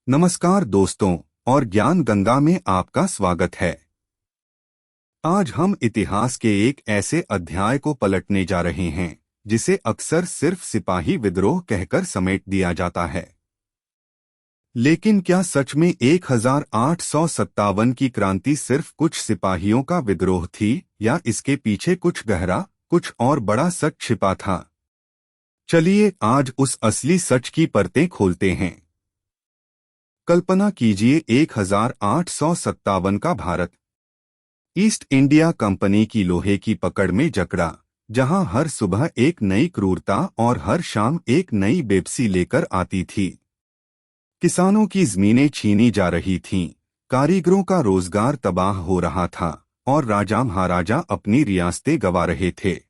नमस्कार दोस्तों और ज्ञान गंगा में आपका स्वागत है। आज हम इतिहास के एक ऐसे अध्याय को पलटने जा रहे हैं जिसे अक्सर सिर्फ सिपाही विद्रोह कहकर समेट दिया जाता है। लेकिन क्या सच में 1857 की क्रांति सिर्फ कुछ सिपाहियों का विद्रोह थी या इसके पीछे कुछ गहरा, कुछ और बड़ा सच छिपा था? चलिए आज उस असली सच की परतें खोलते हैं। कल्पना कीजिए 1857 का भारत। ईस्ट इंडिया कंपनी की लोहे की पकड़ में जकड़ा, जहां हर सुबह एक नई क्रूरता और हर शाम एक नई बेबसी लेकर आती थी। किसानों की जमीनें छीनी जा रही थीं, कारीगरों का रोजगार तबाह हो रहा था और राजा महाराजा अपनी रियासतें गंवा रहे थे।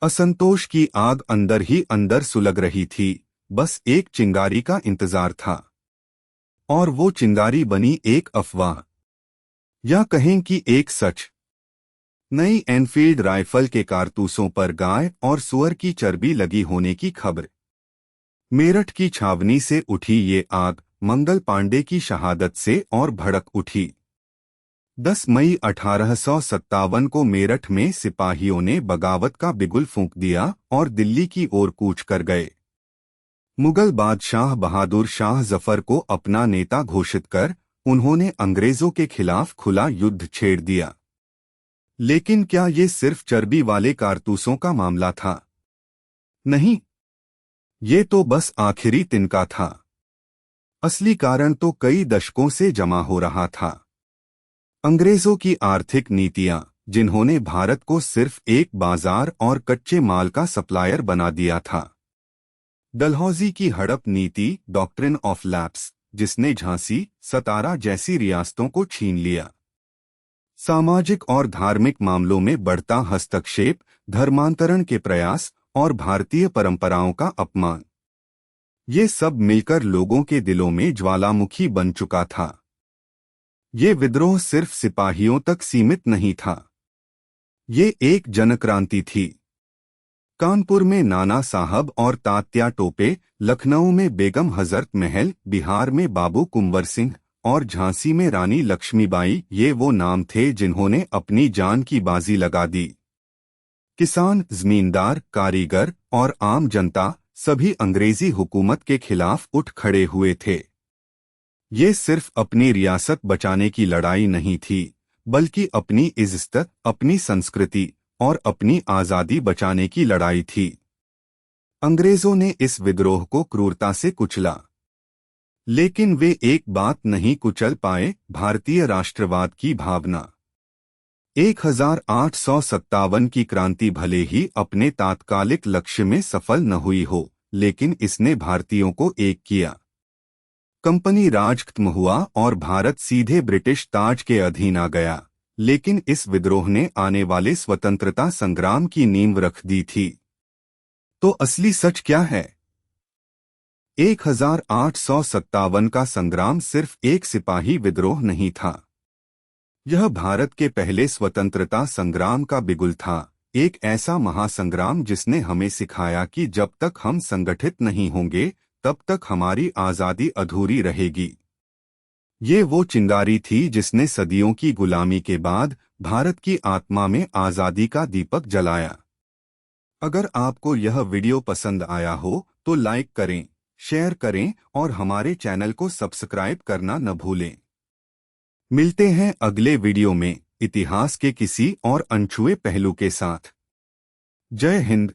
असंतोष की आग अंदर ही अंदर सुलग रही थी, बस एक चिंगारी का इंतजार था। और वो चिंगारी बनी एक अफवाह, या कहें कि एक सच। नई एनफील्ड राइफल के कारतूसों पर गाय और सुअर की चर्बी लगी होने की खबर। मेरठ की छावनी से उठी ये आग मंगल पांडे की शहादत से और भड़क उठी। 10 मई 1857 को मेरठ में सिपाहियों ने बगावत का बिगुल फूंक दिया और दिल्ली की ओर कूच कर गए। मुगल बादशाह बहादुर शाह जफर को अपना नेता घोषित कर उन्होंने अंग्रेजों के खिलाफ खुला युद्ध छेड़ दिया। लेकिन क्या ये सिर्फ चर्बी वाले कारतूसों का मामला था? नहीं, ये तो बस आखिरी तिनका था। असली कारण तो कई दशकों से जमा हो रहा था। अंग्रेजों की आर्थिक नीतियां, जिन्होंने भारत को सिर्फ एक बाजार और कच्चे माल का सप्लायर बना दिया था। डलहौजी की हड़प नीति, डॉक्ट्रिन ऑफ लैप्स, जिसने झांसी, सतारा जैसी रियासतों को छीन लिया। सामाजिक और धार्मिक मामलों में बढ़ता हस्तक्षेप, धर्मांतरण के प्रयास और भारतीय परंपराओं का अपमान, ये सब मिलकर लोगों के दिलों में ज्वालामुखी बन चुका था। ये विद्रोह सिर्फ सिपाहियों तक सीमित नहीं था, ये एक जनक्रांति थी। कानपुर में नाना साहब और तात्या टोपे, लखनऊ में बेगम हजरत महल, बिहार में बाबू कुंवर सिंह और झांसी में रानी लक्ष्मीबाई, ये वो नाम थे जिन्होंने अपनी जान की बाजी लगा दी। किसान, जमींदार, कारीगर और आम जनता सभी अंग्रेजी हुकूमत के खिलाफ उठ खड़े हुए थे। ये सिर्फ अपनी रियासत बचाने की लड़ाई नहीं थी, बल्कि अपनी इज्जत, अपनी संस्कृति और अपनी आज़ादी बचाने की लड़ाई थी। अंग्रेजों ने इस विद्रोह को क्रूरता से कुचला, लेकिन वे एक बात नहीं कुचल पाए, भारतीय राष्ट्रवाद की भावना। 1857 की क्रांति भले ही अपने तात्कालिक लक्ष्य में सफल न हुई हो, लेकिन इसने भारतीयों को एक किया। कंपनी राज खत्म हुआ और भारत सीधे ब्रिटिश ताज के अधीन आ गया, लेकिन इस विद्रोह ने आने वाले स्वतंत्रता संग्राम की नींव रख दी थी। तो असली सच क्या है? 1857 का संग्राम सिर्फ एक सिपाही विद्रोह नहीं था। यह भारत के पहले स्वतंत्रता संग्राम का बिगुल था, एक ऐसा महासंग्राम जिसने हमें सिखाया कि जब तक हम संगठित नहीं होंगे, तब तक हमारी आज़ादी अधूरी रहेगी। ये वो चिंगारी थी जिसने सदियों की गुलामी के बाद भारत की आत्मा में आज़ादी का दीपक जलाया। अगर आपको यह वीडियो पसंद आया हो तो लाइक करें, शेयर करें और हमारे चैनल को सब्सक्राइब करना न भूलें। मिलते हैं अगले वीडियो में इतिहास के किसी और अनछुए पहलू के साथ। जय हिंद।